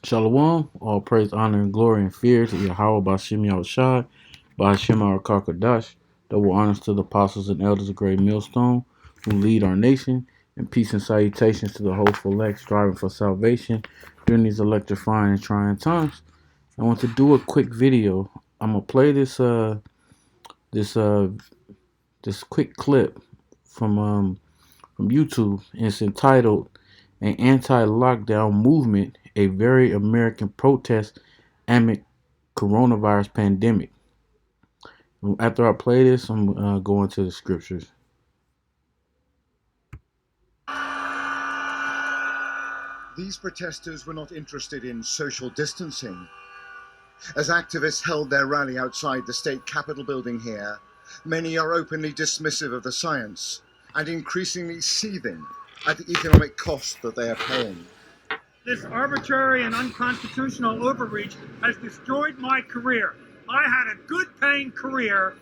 Shalom, all praise, honor, and glory and fear to Yahweh Bashim Yahushai, Bashim our Kakadash, double honors to the apostles and elders of Great Millstone who lead our nation, and peace and salutations to the hopeful elect striving for salvation during these electrifying and trying times. I want to do a quick video. I'm gonna play this this quick clip from from YouTube, and it's entitled "An Anti-Lockdown Movement: A Very American Protest Amid Coronavirus Pandemic." After I play this, I'm going to the scriptures. These protesters were not interested in social distancing. As activists held their rally outside the state capitol building here, many are openly dismissive of the science and increasingly seething at the economic cost that they are paying. This arbitrary and unconstitutional overreach has destroyed my career. I had a good paying career,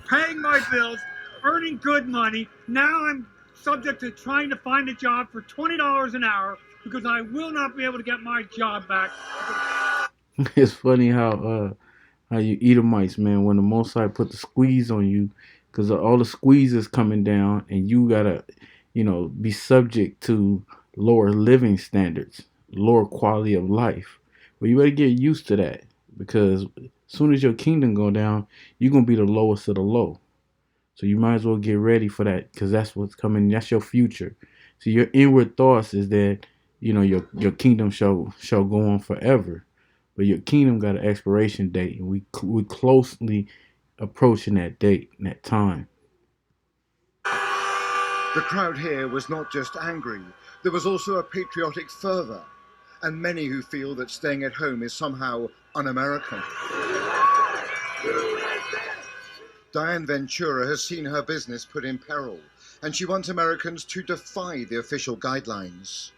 paying my bills, earning good money. Now I'm subject to trying to find a job for $20 an hour because I will not be able to get my job back. It's funny how you Edomites, man, when the Most High put the squeeze on you, because all the squeeze is coming down, and you gotta, be subject to lower living standards, lower quality of life. Well, you better get used to that, because as soon as your kingdom go down, you're gonna be the lowest of the low. So you might as well get ready for that, because that's what's coming. That's your future. So your inward thoughts is that your kingdom shall go on forever, but your kingdom got an expiration date, and we closely approaching that date and that time. The crowd here was not just angry, there was also a patriotic fervor, and many who feel that staying at home is somehow un-American. Diane Ventura has seen her business put in peril, and she wants Americans to defy the official guidelines.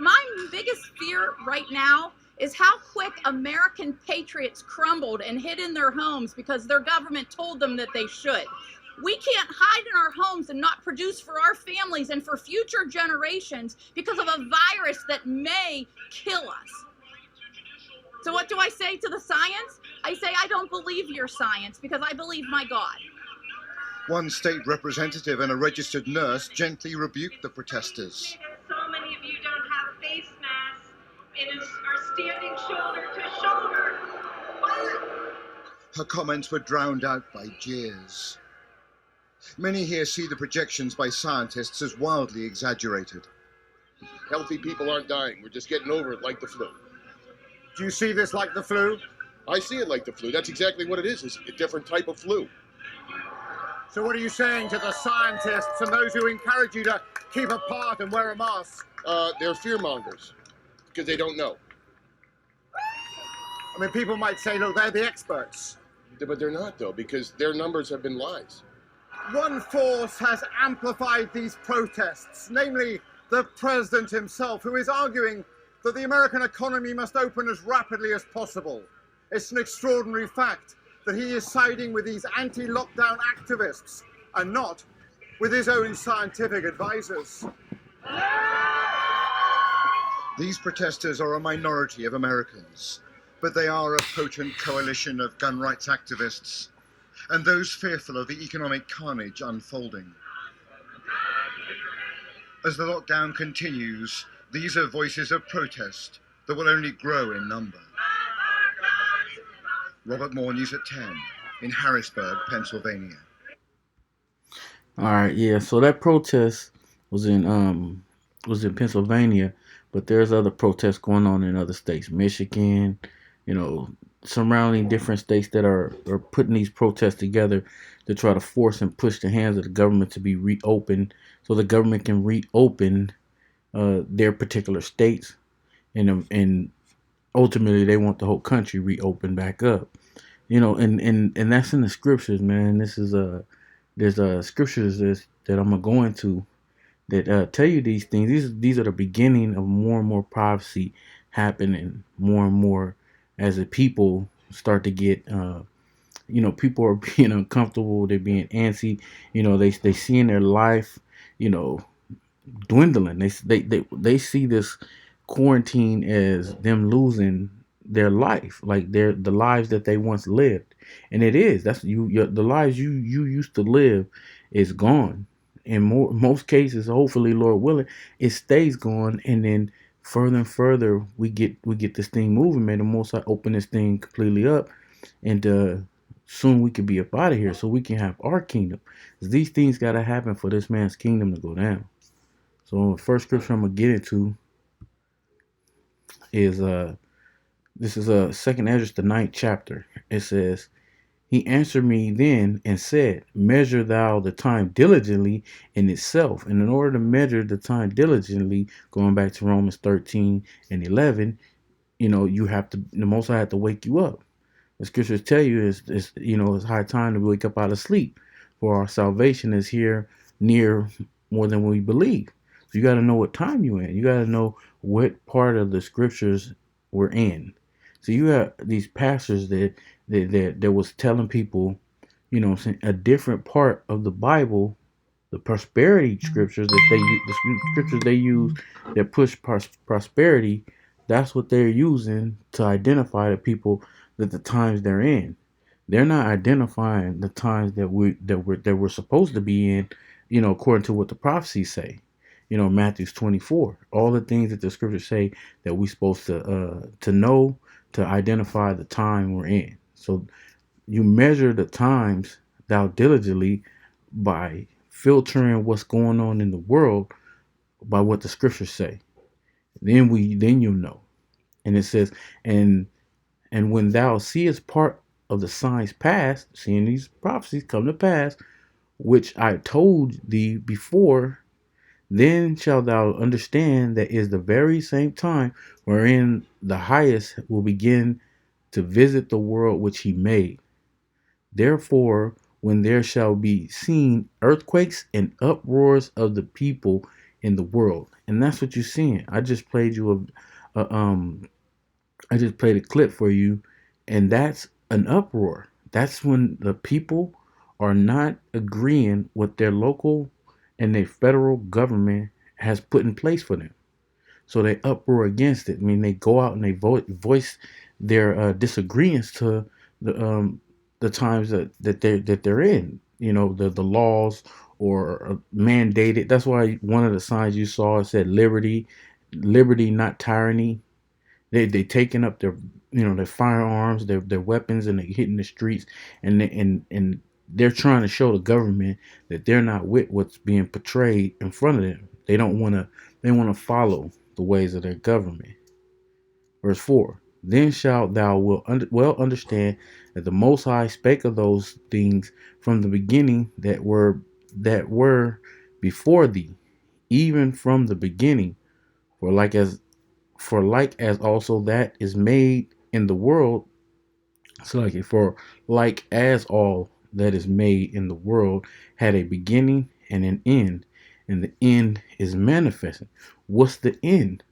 My biggest fear right now is how quick American patriots crumbled and hid in their homes because their government told them that they should. We can't hide in our homes and not produce for our families and for future generations because of a virus that may kill us. So what do I say to the science? I say I don't believe your science because I believe my God. One state representative and a registered nurse gently rebuked the protesters. So many of you don't have face masks and are standing shoulder to shoulder. Her comments were drowned out by jeers. Many here see the projections by scientists as wildly exaggerated. Healthy people aren't dying. We're just getting over it like the flu. Do you see this like the flu? I see it like the flu. That's exactly what it is. It's a different type of flu. So what are you saying to the scientists and those who encourage you to keep apart and wear a mask? They're fearmongers because they don't know. I mean, people might say, look, they're the experts. But they're not, though, because their numbers have been lies. One force has amplified these protests, namely the president himself, who is arguing that the American economy must open as rapidly as possible. It's an extraordinary fact that he is siding with these anti-lockdown activists and not with his own scientific advisors. These protesters are a minority of Americans, but they are a potent coalition of gun rights activists and those fearful of the economic carnage unfolding. As the lockdown continues, these are voices of protest that will only grow in number. Robert Moore, News at 10, in Harrisburg, Pennsylvania. All right, yeah. So that protest was in Pennsylvania, but there's other protests going on in other states, Michigan, surrounding different states that are putting these protests together to try to force and push the hands of the government to be reopened, so the government can reopen their particular states, and ultimately they want the whole country reopened back up. And that's in the scriptures, man. There's scriptures that I'm gonna go into that tell you these things. These are the beginning of more and more prophecy happening more and more as the people start to get people are being uncomfortable, they're being antsy, they see in their life dwindling. They see this quarantine as them losing their life, like the lives that they once lived. And it is, that's the lives you used to live is gone. In most cases, hopefully, Lord willing, it stays gone. And then further and further we get this thing moving, man. The most I open this thing completely up, and soon we could be up out of here so we can have our kingdom. 'Cause these things got to happen for this man's kingdom to go down. So the first scripture I'm gonna get into is this is second Ezra, the ninth chapter. It says, he answered me then and said, measure thou the time diligently in itself. And in order to measure the time diligently, going back to Romans 13 and 11, you have to, the most I have to wake you up. The scriptures tell you it's high time to wake up out of sleep, for our salvation is here near more than we believe. So you got to know what time you're in. You got to know what part of the scriptures we're in. So you have these pastors that was telling people, a different part of the Bible, the prosperity scriptures that they use, the scriptures they use that push prosperity. That's what they're using to identify the people that the times they're in. They're not identifying the times that we're supposed to be in, according to what the prophecies say. Matthew's 24. All the things that the scriptures say that we're supposed to know to identify the time we're in. So you measure the times thou diligently by filtering what's going on in the world by what the scriptures say. Then you know. And it says, and when thou seest part of the signs past, seeing these prophecies come to pass, which I told thee before, then shalt thou understand that is the very same time wherein the highest will begin to visit the world which he made. Therefore, when there shall be seen earthquakes and uproars of the people in the world, and that's what you're seeing. A I just played a clip for you, and that's an uproar. That's when the people are not agreeing with their local and their federal government has put in place for them. So they uproar against it. I mean, they go out and they voice their disagreements to the times that they're in. The laws or mandated. That's why one of the signs you saw said liberty, liberty, not tyranny. They taking up their firearms, their weapons, and they hitting the streets, and they're trying to show the government that they're not with what's being portrayed in front of them. They want to follow the ways of their government. Verse 4. Then shalt thou well understand that the Most High spake of those things from the beginning that were before thee, even from the beginning. For like as also that is made in the world, for like as all that is made in the world had a beginning and an end, and the end is manifested. What's the end?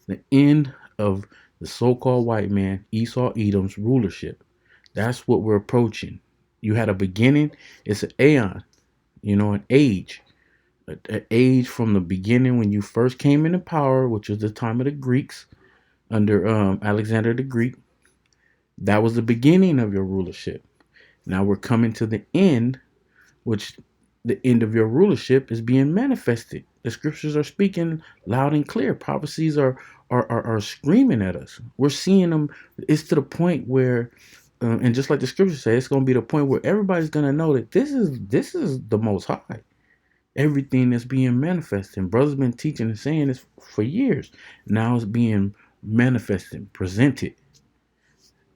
The end of the so-called white man, Esau Edom's rulership. That's what we're approaching. You had a beginning. It's an aeon, an age. An age from the beginning when you first came into power, which was the time of the Greeks under Alexander the Greek. That was the beginning of your rulership. Now we're coming to the end, which the end of your rulership is being manifested. The scriptures are speaking loud and clear. Prophecies are screaming at us. We're seeing them. It's to the point where, and just like the scriptures say, it's going to be the point where everybody's going to know that this is the Most High. Everything that's being manifested. And brothers been teaching and saying this for years. Now it's being manifested, presented.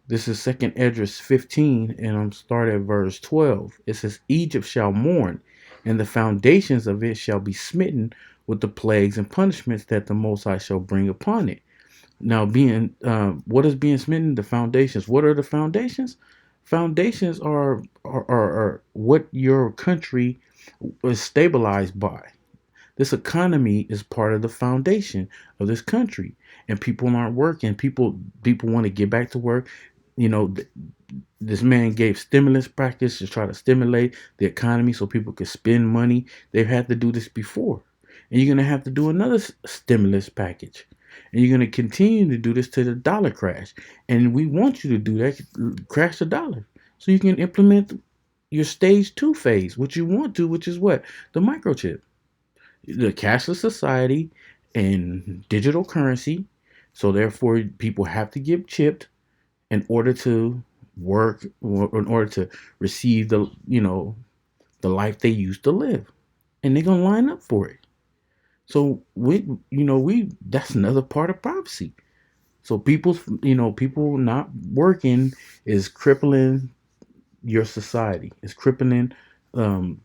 This is second Esdras 15, and I'm starting at verse 12. It says, Egypt shall mourn, and the foundations of it shall be smitten with the plagues and punishments that the Most High shall bring upon it. Now, what is being smitten? The foundations. What are the foundations? Foundations are what your country is stabilized by. This economy is part of the foundation of this country, and people aren't working. People want to get back to work. This man gave stimulus package to try to stimulate the economy so people could spend money. They've had to do this before, and you're gonna have to do another stimulus package. And you're going to continue to do this to the dollar crash. And we want you to do that, crash the dollar. So you can implement your stage two phase, which you want to, which is what? The microchip, the cashless society and digital currency. So therefore, people have to get chipped in order to work, or in order to receive the life they used to live, and they're gonna line up for it. So we that's another part of prophecy. So people not working is crippling your society. It's crippling um,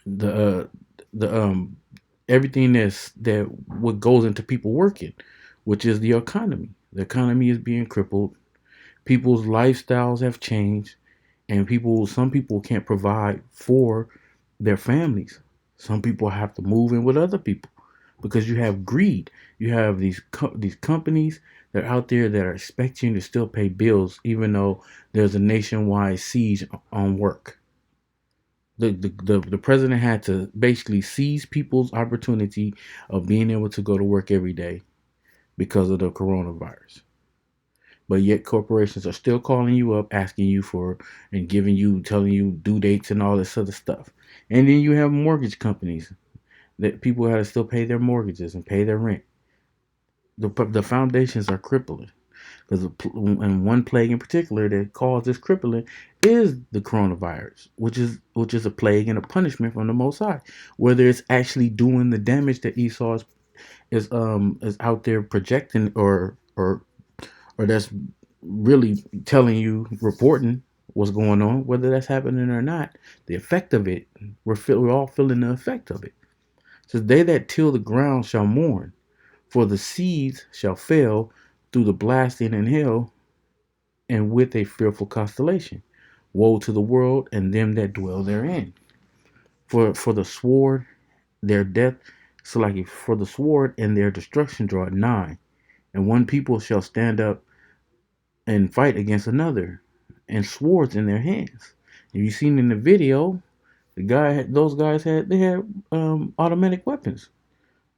the the everything that what goes into people working, which is the economy. The economy is being crippled. People's lifestyles have changed, and some people can't provide for their families. Some people have to move in with other people because you have greed. You have these companies that are out there that are expecting you to still pay bills, even though there's a nationwide siege on work. The president had to basically seize people's opportunity of being able to go to work every day because of the coronavirus. But yet corporations are still calling you up, asking you for and telling you due dates and all this other stuff. And then you have mortgage companies that people have to still pay their mortgages and pay their rent. The foundations are crippling. And one plague in particular that caused this crippling is the coronavirus, which is a plague and a punishment from the Most High. Whether it's actually doing the damage that Esau is out there projecting, or that's really telling you, reporting what's going on, whether that's happening or not, the effect of it, we're all feeling the effect of it. So they that till the ground shall mourn, for the seeds shall fail through the blasting and hail, and with a fearful constellation. Woe to the world and them that dwell therein. For the sword, their death, so like for the sword and their destruction draw nigh, and one people shall stand up and fight against another, and swords in their hands. Have you seen in the video? Those guys had automatic weapons,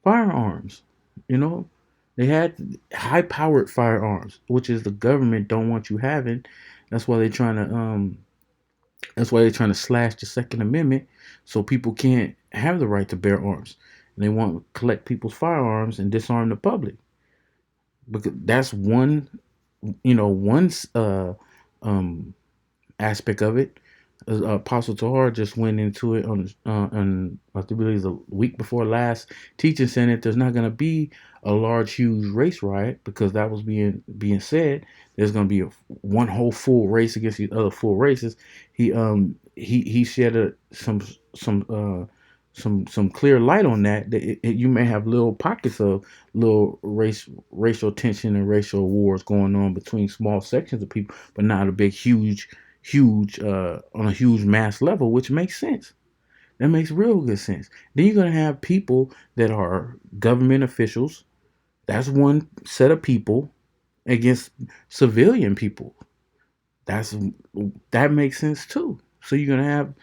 firearms. You know, they had high-powered firearms, which is the government don't want you having. That's why they're trying to slash the Second Amendment, so people can't have the right to bear arms. And they want to collect people's firearms and disarm the public, because that's one um, aspect of it. Apostle Tahar just went into it on I believe it was a week before last, teaching, saying that there's not going to be a large, huge race riot, because that was being said. There's going to be one whole full race against these other full races. He shed some clear light on that. You may have little pockets of little racial tension and racial wars going on between small sections of people, but not a big, huge on a huge mass level, which makes sense. That makes real good sense. Then you're gonna have people that are government officials. That's one set of people against civilian people. That's that makes sense too. So you're gonna have,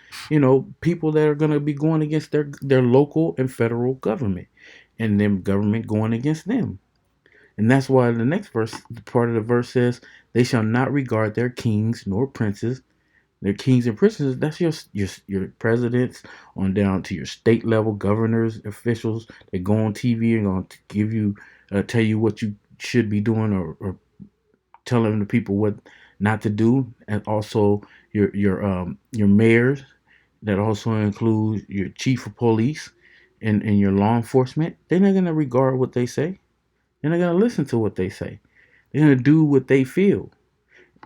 people that are gonna be going against their local and federal government, and then government going against them. And that's why the next verse, part of the verse says, "They shall not regard their kings nor princes." Their kings and princes. That's your presidents on down to your state level governors, officials. They go on TV and going to tell you what you should be doing, or telling the people what not to do. And also your mayors. That also includes your chief of police and your law enforcement. They're not gonna regard what they say. They're not gonna listen to what they say. They're gonna do what they feel.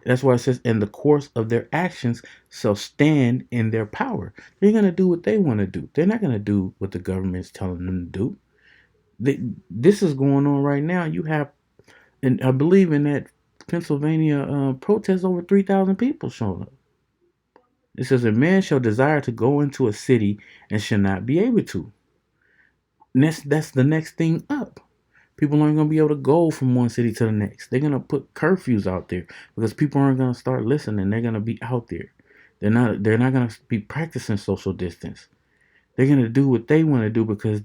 That's why it says, in the course of their actions shall stand in their power. They're going to do what they want to do. They're not going to do what the government's telling them to do. This is going on right now. You have, and I believe in that Pennsylvania protest, over 3,000 people showing up. It says, a man shall desire to go into a city and shall not be able to. And that's the next thing up. People aren't going to be able to go from one city to the next. They're going to put curfews out there because people aren't going to start listening. They're going to be out there. They're not going to be practicing social distance. They're going to do what they want to do because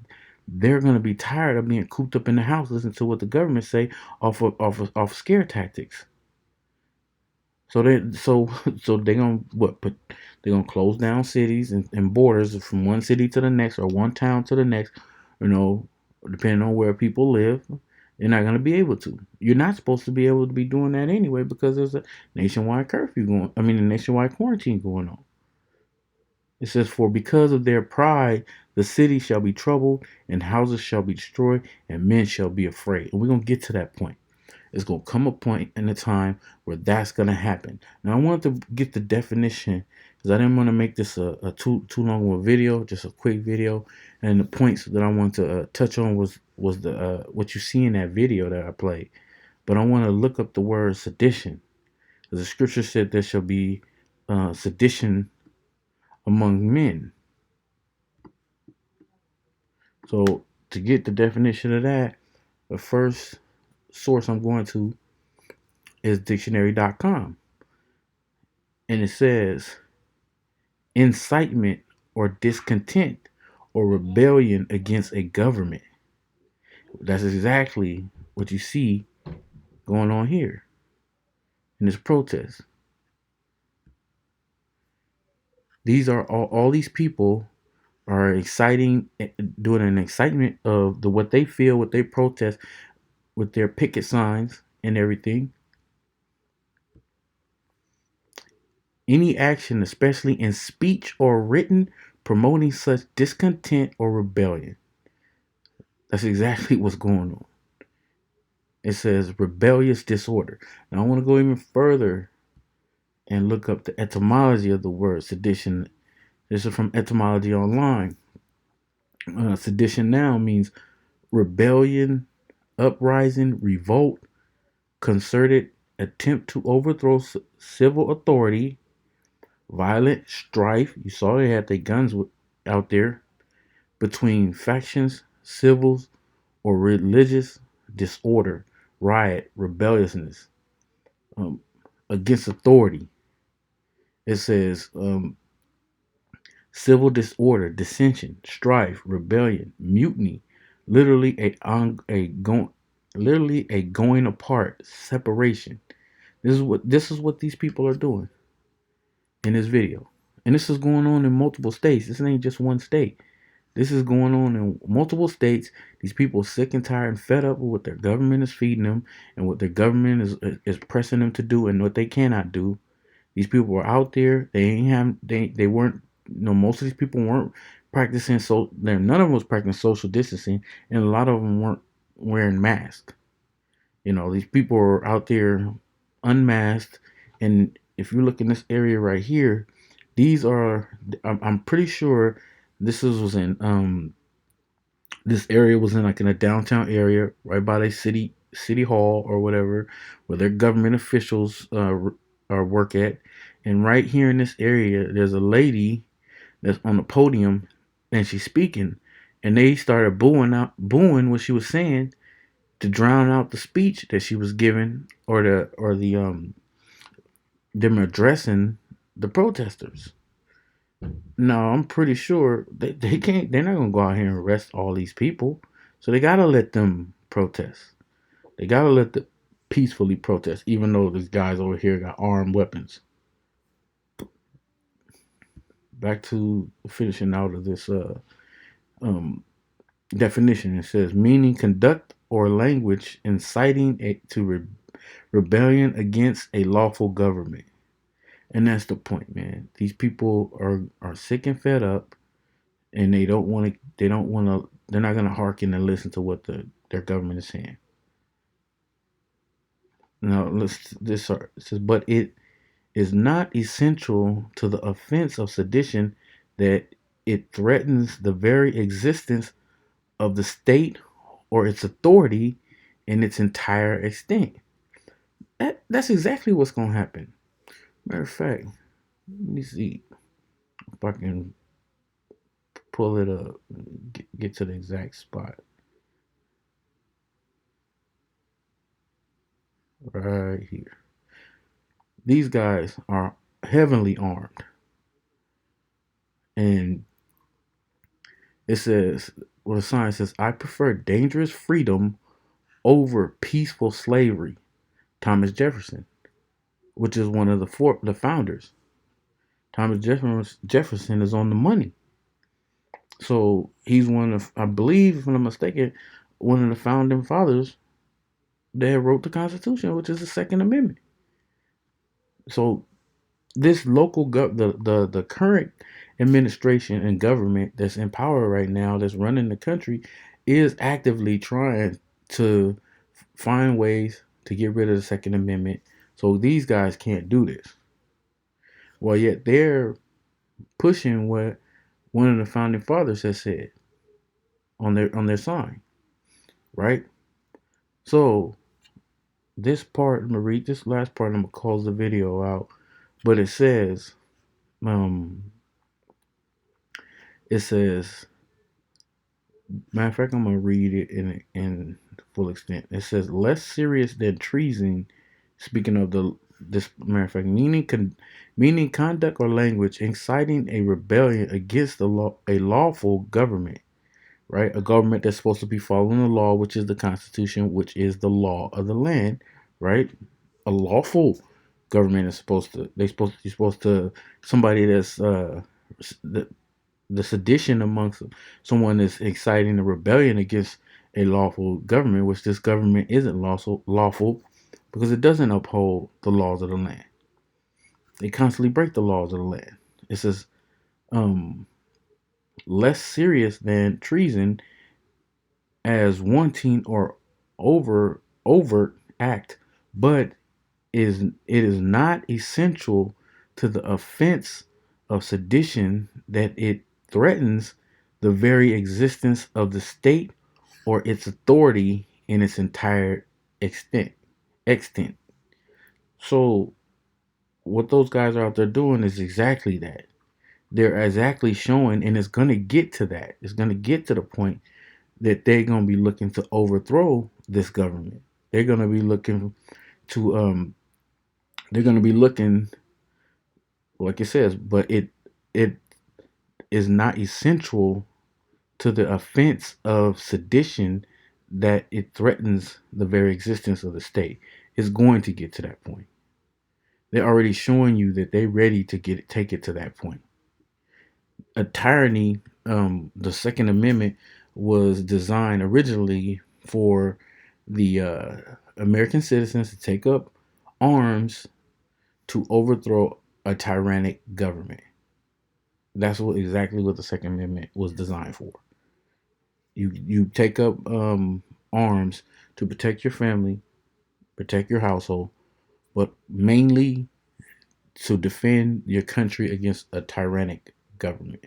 they're going to be tired of being cooped up in the house, listening to what the government say off scare tactics. So they so so they're gonna what put they're gonna close down cities and borders from one city to the next or one town to the next, you know, depending on where people live. You're not gonna be able to. You're not supposed to be able to be doing that anyway because there's a nationwide curfew going. I mean, a nationwide quarantine going on. It says, "For because of their pride, the city shall be troubled, and houses shall be destroyed, and men shall be afraid." And we're gonna get to that point. It's gonna come a point in the time where that's gonna happen. Now I wanted to get the definition because I didn't want to make this a too long of a video, just a quick video. And the points that I wanted to touch on was the what you see in that video that I played. But I want to look up the word sedition. Because the scripture said there shall be sedition among men. So to get the definition of that, the first source I'm going to is dictionary.com. And it says incitement or discontent or rebellion against a government. That's exactly what you see going on here in this protest. These are all these people are exciting, doing an excitement of the what they feel, what they protest with their picket signs and everything. Any action, especially in speech or written, promoting such discontent or rebellion. That's exactly what's going on. It says rebellious disorder. Now I want to go even further and look up the etymology of the word sedition. This is from Etymology Online. Sedition now means rebellion, uprising, revolt, concerted attempt to overthrow civil authority, violent strife. You saw they had their guns out there between factions, civils, or religious disorder, riot, rebelliousness um, against authority. It says civil disorder, dissension, strife, rebellion, mutiny, literally literally a going apart, separation. This is what these people are doing in this video, and this is going on in multiple states. This ain't just one state. This is going on in multiple states. These people are sick and tired and fed up with what their government is feeding them and what their government is pressing them to do and what they cannot do. These people were out there. They ain't have they weren't most of these people weren't practicing none of them was practicing social distancing and a lot of them weren't wearing masks. These people are out there unmasked and if you look in this area right here, these are I'm pretty sure was in this area was in like in a downtown area right by the city hall or whatever where their government officials are work at. And right here in this area there's a lady that's on the podium and she's speaking and they started booing what she was saying to drown out the speech that she was giving or the them addressing the protesters. No, I'm pretty sure they can't. They're not gonna go out here and arrest all these people. So they gotta let them protest. They gotta let them peacefully protest, even though these guys over here got armed weapons. Back to finishing out of this um, definition. It says meaning conduct or language inciting rebellion against a lawful government. And that's the point, man. These people are sick and fed up and they're not going to hearken and listen to what their government is saying. Now it says, but it is not essential to the offense of sedition that it threatens the very existence of the state or its authority in its entire extent. That's exactly what's going to happen. Matter of fact, let me see if I can pull it up, get to the exact spot. Right here. These guys are heavily armed. And it says Well, the sign says, "I prefer dangerous freedom over peaceful slavery." Thomas Jefferson, which is one of the founders. Jefferson is on the money. So he's one of, I believe, if I'm not mistaken, one of the founding fathers that wrote the Constitution, which is the Second Amendment. So this the current administration and government that's in power right now, that's running the country, is actively trying to find ways to get rid of the Second Amendment. So these guys can't do this. Well, yet they're pushing what one of the founding fathers has said on their sign, right? So this part, I'm gonna read this last part. I'm gonna close the video out, but um, it says, matter of fact, I'm gonna read it in full extent. It says, "Less serious than treason." Speaking of this, matter of fact, meaning conduct or language inciting a rebellion against a lawful government, right? A government that's supposed to be following the law, which is the Constitution, which is the law of the land, right? A lawful government is supposed to. You're supposed to, somebody that's the sedition amongst someone is inciting a rebellion against a lawful government, which this government isn't lawful because it doesn't uphold the laws of the land. They constantly break the laws of the land. It says, um, less serious than treason as wanting or overt act, but it is not essential to the offense of sedition that it threatens the very existence of the state or its authority in its entire extent. So what those guys are out there doing is exactly that. They're exactly showing, and it's gonna get to that. It's gonna get to the point that they're gonna be looking to overthrow this government. They're gonna be looking to they're gonna be looking, like it says, but it is not essential to the offense of sedition that it threatens the very existence of the state. It's going to get to that point. They're already showing you that they're ready to take it to that point. A tyranny, the Second Amendment was designed originally for the American citizens to take up arms to overthrow a tyrannic government. That's exactly what the Second Amendment was designed for. You take up arms to protect your family, protect your household, but mainly to defend your country against a tyrannic government,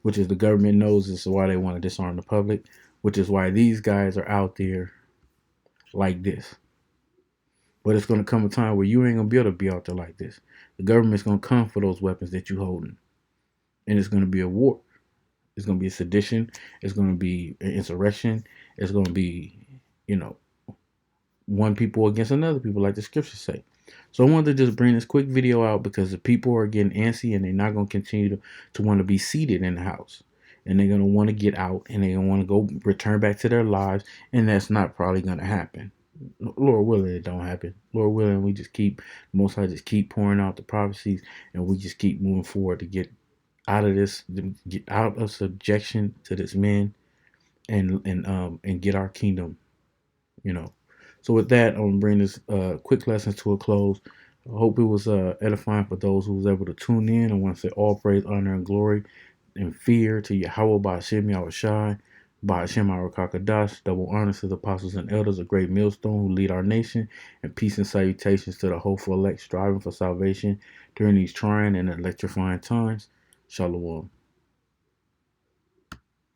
which is the government knows this is why they want to disarm the public, which is why these guys are out there like this. But it's going to come a time where you ain't going to be able to be out there like this. The government's going to come for those weapons that you holding, and it's going to be a war. It's going to be a sedition. It's going to be an insurrection. It's going to be, you know, one people against another people, like the scriptures say. So I wanted to just bring this quick video out because the people are getting antsy and they're not going to continue to want to be seated in the house. And they're going to want to get out and they're going to want to go return back to their lives. And that's not probably going to happen. Lord willing, it don't happen. Lord willing, we just keep, Most High just keep pouring out the prophecies and we just keep moving forward to get out of this, get out of subjection to this man and get our kingdom, you know. So with that, I'm gonna bring this quick lesson to a close. I hope it was edifying for those who was able to tune in. I want to say all praise, honor, and glory and fear to Yahweh Ba'ashem Yahushai, Ba'ashem Arakakadash, double honors to the apostles and elders, a great millstone who lead our nation, and peace and salutations to the hopeful elect striving for salvation during these trying and electrifying times. Shalom.